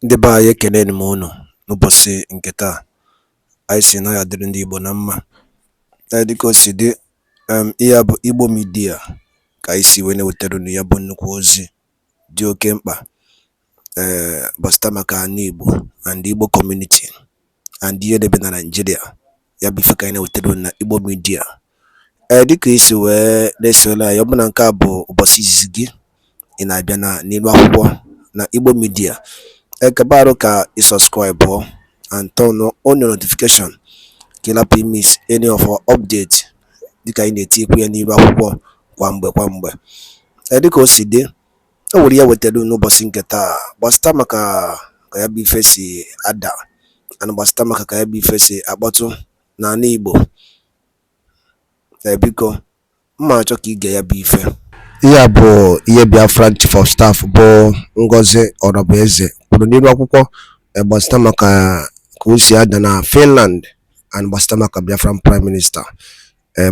Ndị be anyị ekeleni m unu n'ụbọchị nke taa. Anyị sị na ya dịrị ndị Igbo na mma. Dịka o si dị, ihe a bụ Igbo Media ka anyị si wee na-ewetara unu ya bụ nnukwu ozi dị oke mkpa gbasata maka ana Igbo and Igbo community and ihe debe na Nigeria. Ya bụ ife ka anyị na-ewetara unu na Igbo Media. Dịka isi wee na-esonye anyị, ọ bụ na nke a bụ ụbọchị izizi gị ị na-abịa n'ilu akwụkwọ na Igbo Media, Ekpa ka you subscribe and turn on your notification ka ị lapụ miss any of our update dịka anyị na-etikwu ya n'iru akwụkwọ kwa mgbe. Dịka o si dị, o nwere ya wetara n'ụbọchị nke taa gbasata maka ka ya bụ ife si ada and gbasata maka ka ya bụ ife si akpọtụ n'ala Igbo. Biko mma achọ ka ige ya bụ ife. Ihe a bụ ihe BIAFRA Chief of Staff bụ Ngozi Orabueze kwuru n'iru akwụkwọ gbasata maka ka o si ada na Finland and gbasata maka Biafran Prime Minister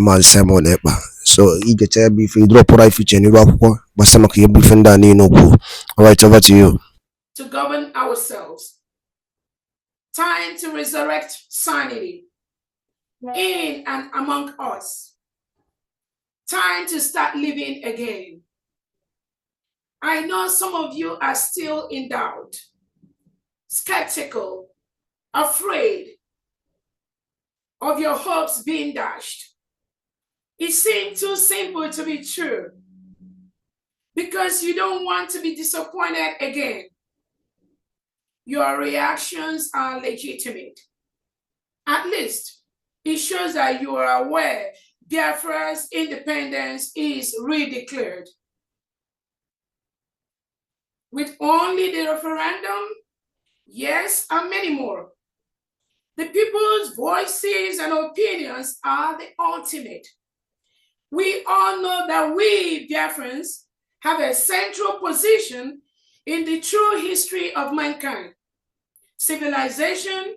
Maazị Simon Ekpa. So igecha ya bụ ife idropụra ife iche n'iru akwụkwọ gbasata maka ihe bụ ife ndị a niile okwu. Alright, over to you. To govern ourselves. Time to resurrect sanity in and among us. Time to start living again. I know some of you are still in doubt, skeptical, afraid of your hopes being dashed. It seems too simple to be true because you don't want to be disappointed again. Your reactions are legitimate. At least it shows that you are aware Biafra's independence is redeclared. With only the referendum, yes, and many more. The people's voices and opinions are the ultimate. We all know that we Biafrans have a central position in the true history of mankind. Civilization,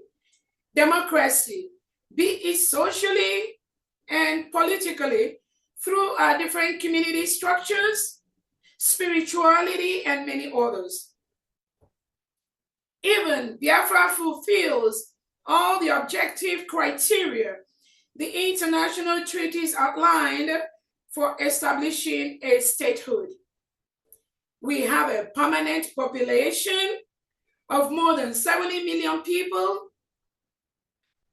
democracy, be it socially and politically, through our different community structures, spirituality, and many others. Even Biafra fulfills all the objective criteria the international treaties outlined for establishing a statehood. We have a permanent population of more than 70 million people,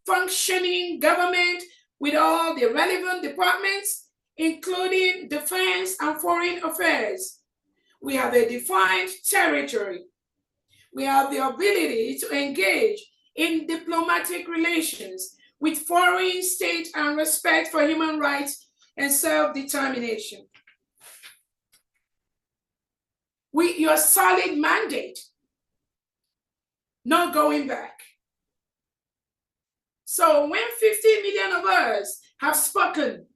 functioning government with all the relevant departments, including defense and foreign affairs. We have a defined territory. We have the ability to engage in diplomatic relations with foreign states and respect for human rights and self-determination. With your solid mandate, no going back. So when 50 million of us have spoken,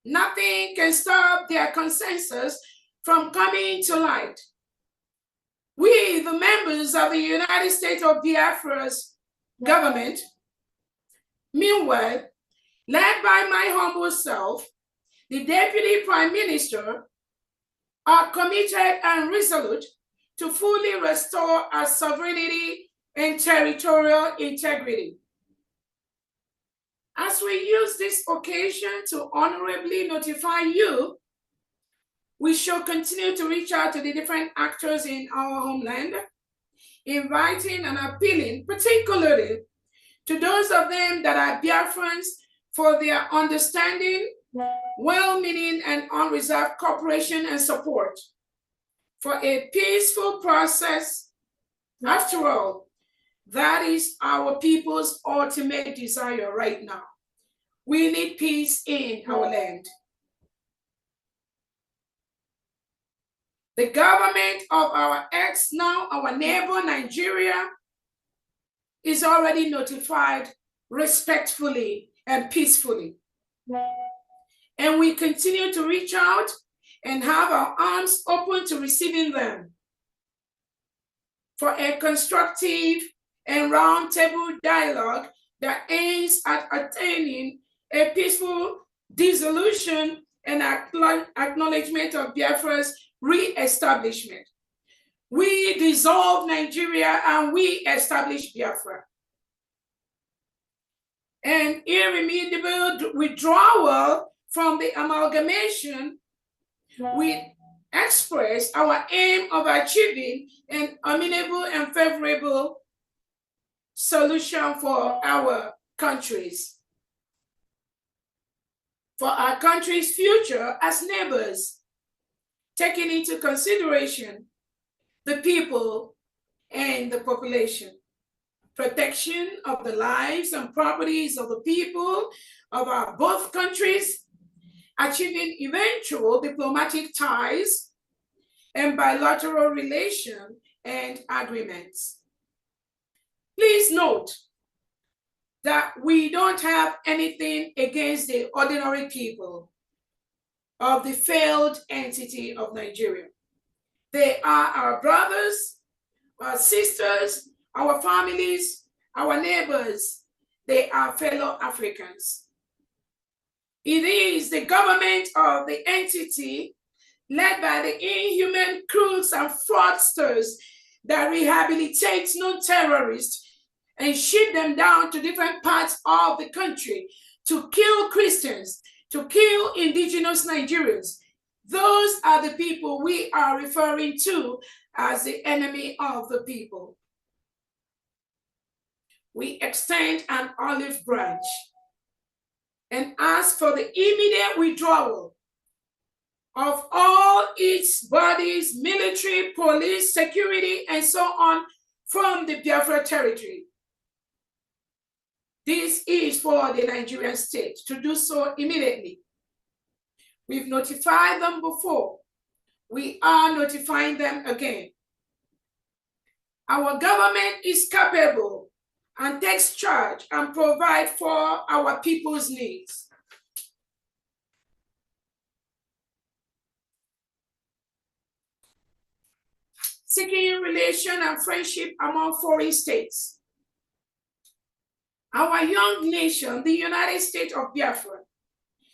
nothing can stop their consensus from coming to light. We, the members of the United States of Biafra's government, meanwhile, led by my humble self, the Deputy Prime Minister, are committed and resolute to fully restore our sovereignty and territorial integrity. As we use this occasion to honorably notify you, we shall continue to reach out to the different actors in our homeland, inviting and appealing particularly to those of them that are Biafrans for their understanding, well-meaning, and unreserved cooperation and support for a peaceful process. After all, that is our people's ultimate desire right now. We need peace in our land. The government of our now our neighbor Nigeria is already notified respectfully and peacefully. And we continue to reach out and have our arms open to receiving them for a constructive and roundtable dialogue that aims at attaining a peaceful dissolution and acknowledgement of Biafra's re-establishment. we dissolve Nigeria and we establish Biafra. An irremediable withdrawal from the amalgamation, we express our aim of achieving an amenable and favorable solution for our countries, for our country's future as neighbors, taking into consideration the people and the population, protection of the lives and properties of the people of our both countries, achieving eventual diplomatic ties and bilateral relations and agreements. Please note that we don't have anything against the ordinary people of the failed entity of Nigeria. They are our brothers, our sisters, our families, our neighbors. They are fellow Africans. It is the government of the entity led by the inhuman crooks and fraudsters that rehabilitates non-terrorists and ship them down to different parts of the country to kill Christians, to kill indigenous Nigerians. Those are the people we are referring to as the enemy of the people. We extend an olive branch and ask for the immediate withdrawal of all its bodies, military, police, security, and so on from the Biafra territory. This is for the Nigerian state to do so immediately. We've notified them before. We are notifying them again. Our government is capable and takes charge and provides for our people's needs. Seeking relation and friendship among foreign states. Our young nation, the United States of Biafra,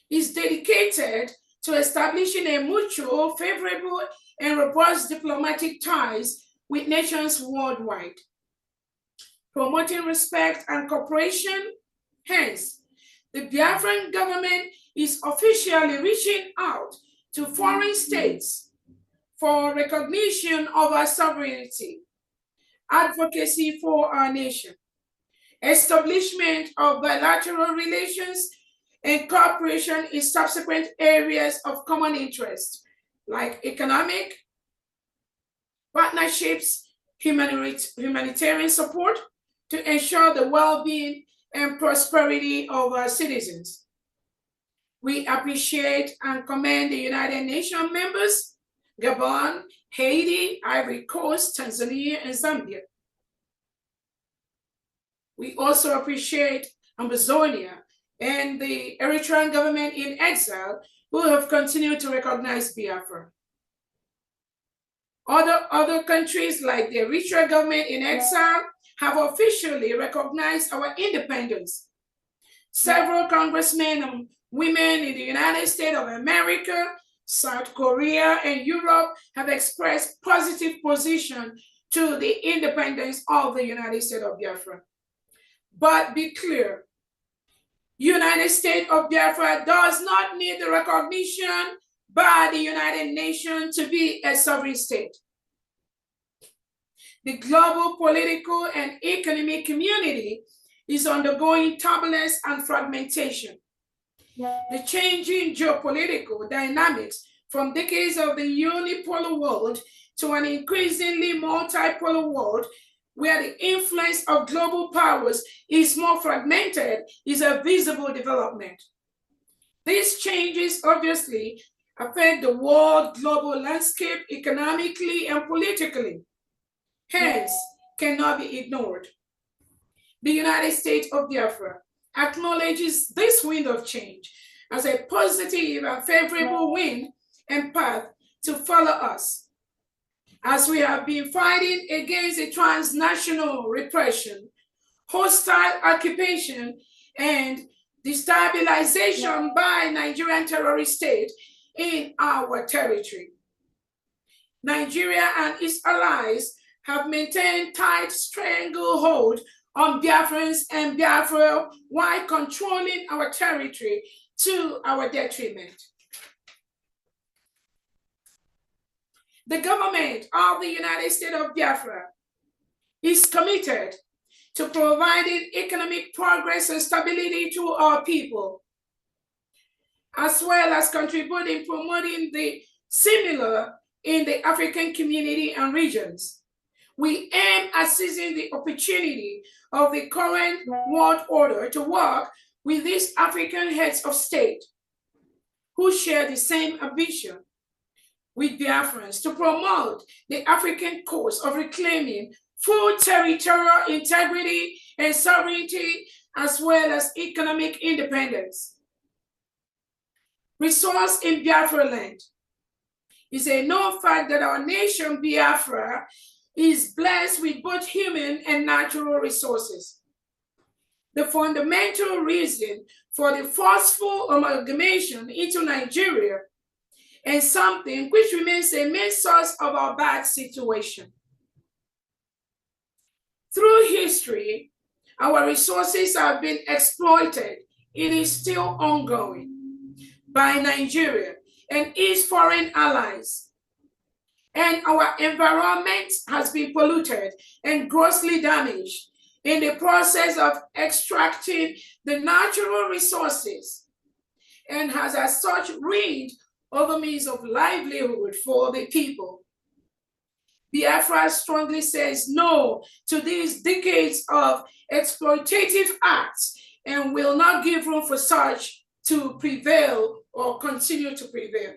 is dedicated to establishing a mutual, favorable, and robust diplomatic ties with nations worldwide, promoting respect and cooperation. Hence, the Biafran government is officially reaching out to foreign states for recognition of our sovereignty, advocacy for our nation, establishment of bilateral relations, and cooperation in subsequent areas of common interest, like economic partnerships, humanitarian support to ensure the well-being and prosperity of our citizens. We appreciate and commend the United Nations members, Gabon, Haiti, Ivory Coast, Tanzania, and Zambia. We also appreciate Amazonia and the Eritrean government in exile who have continued to recognize Biafra. Other countries like the Eritrean government in exile have officially recognized our independence. Several congressmen and women in the United States of America, South Korea, and Europe have expressed positive position to the independence of the United States of Biafra. But be clear, United States of Biafra does not need the recognition by the United Nations to be a sovereign state. The global political and economic community is undergoing turbulence and fragmentation. The changing geopolitical dynamics from decades of the unipolar world to an increasingly multipolar world where the influence of global powers is more fragmented is a visible development. These changes obviously affect the world global landscape economically and politically, hence cannot be ignored. The United States of Biafra acknowledges this wind of change as a positive and favorable wind and path to follow us, as we have been fighting against a transnational repression, hostile occupation, and destabilization by Nigerian terrorist state in our territory. Nigeria and its allies have maintained tight stranglehold on Biafrans and Biafra while controlling our territory to our detriment. The government of the United States of Biafra is committed to providing economic progress and stability to our people, as well as contributing promoting the similar in the African community and regions. We aim at seizing the opportunity of the current world order to work with these African heads of state who share the same ambition with Biafrans to promote the African cause of reclaiming full territorial integrity and sovereignty, as well as economic independence. Resource in Biafra land is a known fact that our nation, Biafra, is blessed with both human and natural resources. The fundamental reason for the forceful amalgamation into Nigeria and something which remains a main source of our bad situation. Through history, our resources have been exploited. It is still ongoing by Nigeria and its foreign allies. And our environment has been polluted and grossly damaged in the process of extracting the natural resources, and has as such ruined other means of livelihood for the people. Biafra strongly says no to these decades of exploitative acts and will not give room for such to prevail or continue to prevail.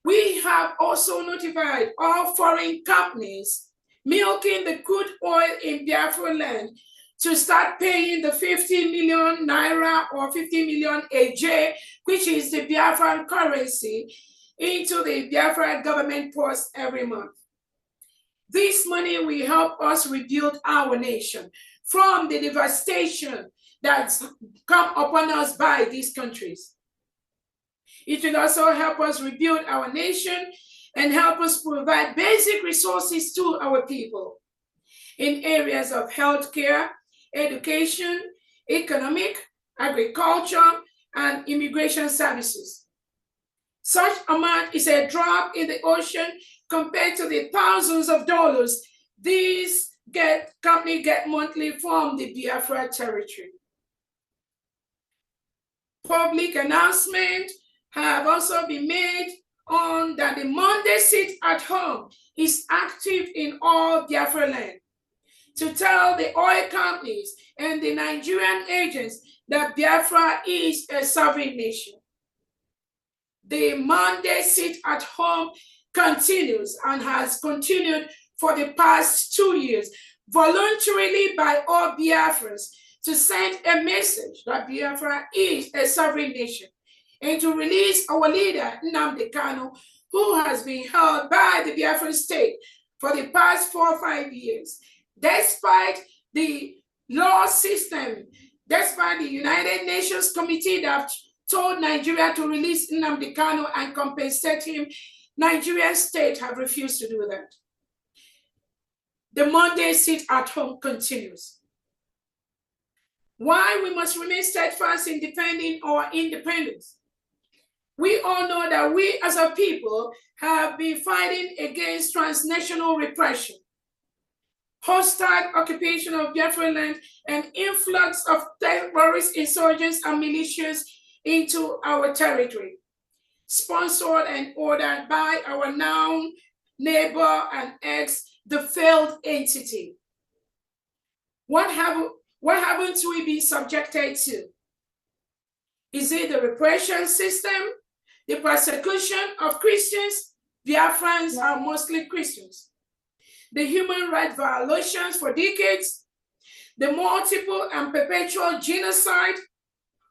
We have also notified all foreign companies milking the crude oil in Biafra land to start paying the 50 million naira or 50 million AJ, which is the Biafran currency, into the Biafra government purse every month. This money will help us rebuild our nation from the devastation that's come upon us by these countries. It will also help us rebuild our nation and help us provide basic resources to our people in areas of healthcare, education, economic, agriculture, and immigration services. Such amount is a drop in the ocean compared to the thousands of dollars these companies get monthly from the Biafra territory. Public announcement have also been made on that the Monday sit at home is active in all Biafra land to tell the oil companies and the Nigerian agents that Biafra is a sovereign nation. The Monday sit at home continues and has continued for the past 2 years, voluntarily by all Biafrans, to send a message that Biafra is a sovereign nation and to release our leader, NNAMDI, who has been held by the Biafran state for the past 4 or 5 years. Despite the law system, despite the United Nations Committee that told Nigeria to release NNAMDI and compensate him, Nigerian state have refused to do that. The Monday sit at home continues. Why we must remain steadfast in defending our independence? We all know that we as a people have been fighting against transnational repression, hostile occupation of Biafra land, and influx of terrorist insurgents and militias into our territory, sponsored and ordered by our now neighbor and ex, the failed entity. What haven't we been subjected to? Is it the repression system, the persecution of Christians? Biafrans are mostly Christians. The human rights violations for decades, the multiple and perpetual genocide,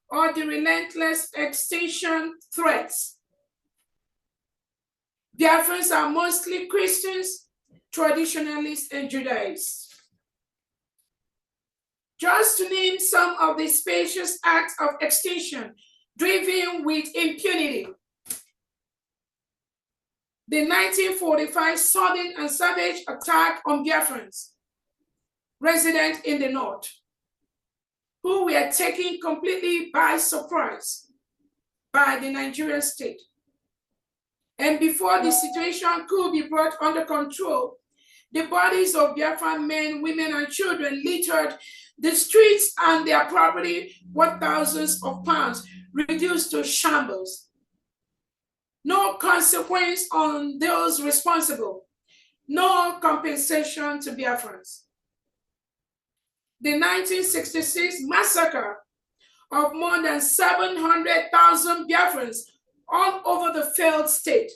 or the relentless extinction threats. Biafrans are mostly Christians, traditionalists, and Judaists. Just to name some of the spacious acts of extinction driven with impunity. the 1945 sudden and savage attack on Biafrans resident in the north, who were taken completely by surprise by the Nigerian state. And before the situation could be brought under control, the bodies of Biafran men, women, and children littered the streets, and their property, worth thousands of pounds, reduced to shambles. No consequence on those responsible, no compensation to Biafrans. The 1966 massacre of more than 700,000 Biafrans all over the failed state,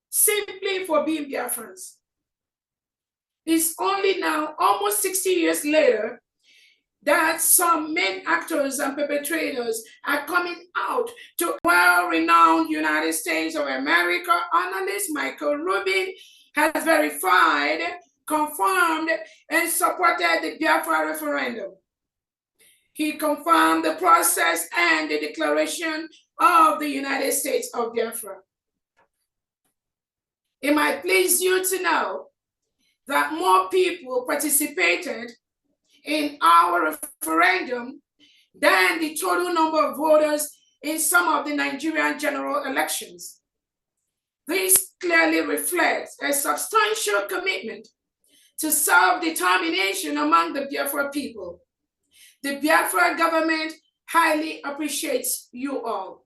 simply for being Biafrans. It's only now, almost 60 years later, that some main actors and perpetrators are coming out to well-renowned United States of America analyst Michael Rubin has verified, confirmed, and supported the Biafra referendum. He confirmed the process and the declaration of the United States of Biafra. It might please you to know that more people participated in our referendum than the total number of voters in some of the Nigerian general elections. This clearly reflects a substantial commitment to self-determination among the Biafra people. The Biafra government highly appreciates you all.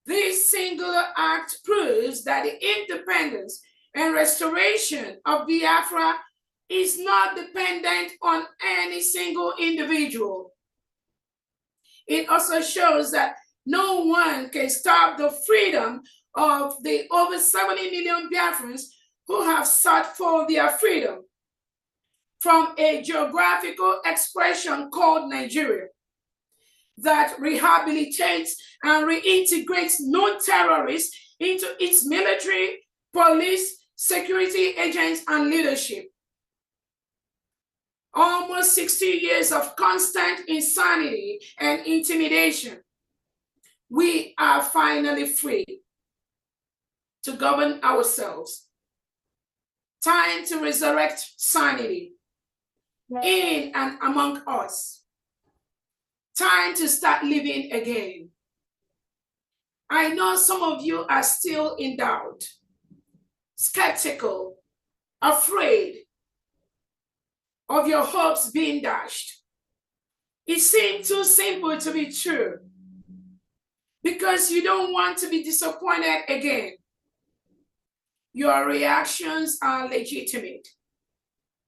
This singular act proves that the independence and restoration of Biafra is not dependent on any single individual. It also shows that no one can stop the freedom of the over 70 million Biafrans who have sought for their freedom from a geographical expression called Nigeria that rehabilitates and reintegrates non-terrorists into its military, police, security agents, and leadership. Almost 60 years of constant insanity and intimidation. We are finally free to govern ourselves. Time to resurrect sanity in and among us. Time to start living again. I know some of you are still in doubt, skeptical, afraid of your hopes being dashed. It seemed too simple to be true because you don't want to be disappointed again. Your reactions are legitimate.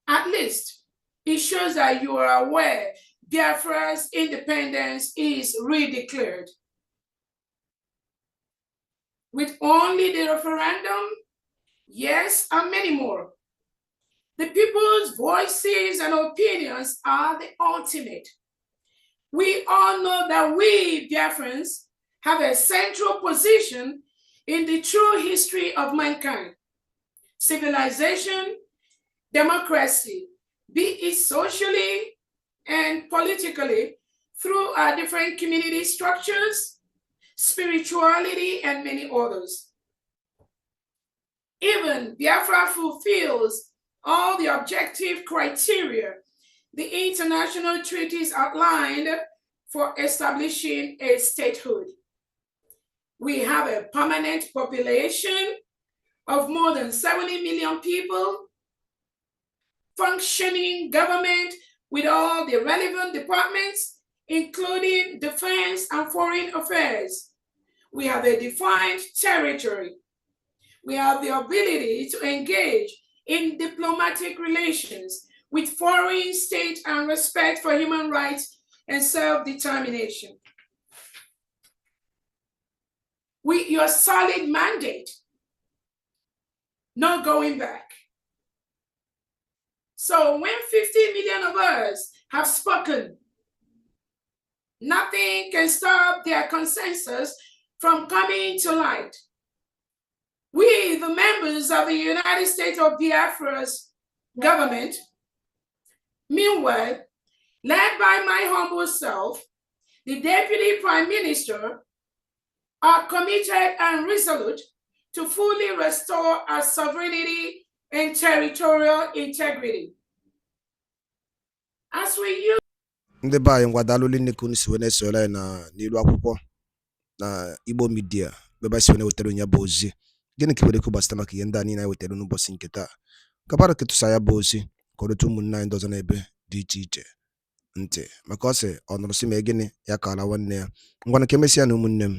At least it shows that you are aware Biafra's independence is redeclared. With only the referendum, yes, and many more. The people's voices and opinions are the ultimate. We all know that we, Biafrans, have a central position in the true history of mankind. Civilization, democracy, be it socially and politically, through our different community structures, spirituality, and many others. Even Biafra fulfills all the objective criteria the international treaties outlined for establishing a statehood. We have a permanent population of more than 70 million people, functioning government with all the relevant departments, including defense and foreign affairs. We have a defined territory. We have the ability to engage in diplomatic relations with foreign states and respect for human rights and self-determination. With your solid mandate, no going back. So when 50 million of us have spoken, nothing can stop their consensus from coming to light. We, the members of the United States of Biafra's government, meanwhile, led by my humble self, the Deputy Prime Minister, are committed and resolute to fully restore our sovereignty and territorial integrity. As we use ndị be anyị ngwadalụ nne ka unu si wee na-esore anyị n'ilu akwụkwọ na Igbo Media ebe si wee na-wetara ya bụ ozi. Gịnị ka nwere ikwu gbasara maka ihe ndị a niile anyị wetara n'ụbọchị nke taa? Kapara ketụsa ya bụ ozi ka ọ rute ụmụnne anyị ndị ọzọ n'ebe dị iche iche ntị, maka ọ sị ọ nụrụ sị ma gịnị ya ka ala nwanne ya. Ngwanụ ka emesịa na ụmụnne m.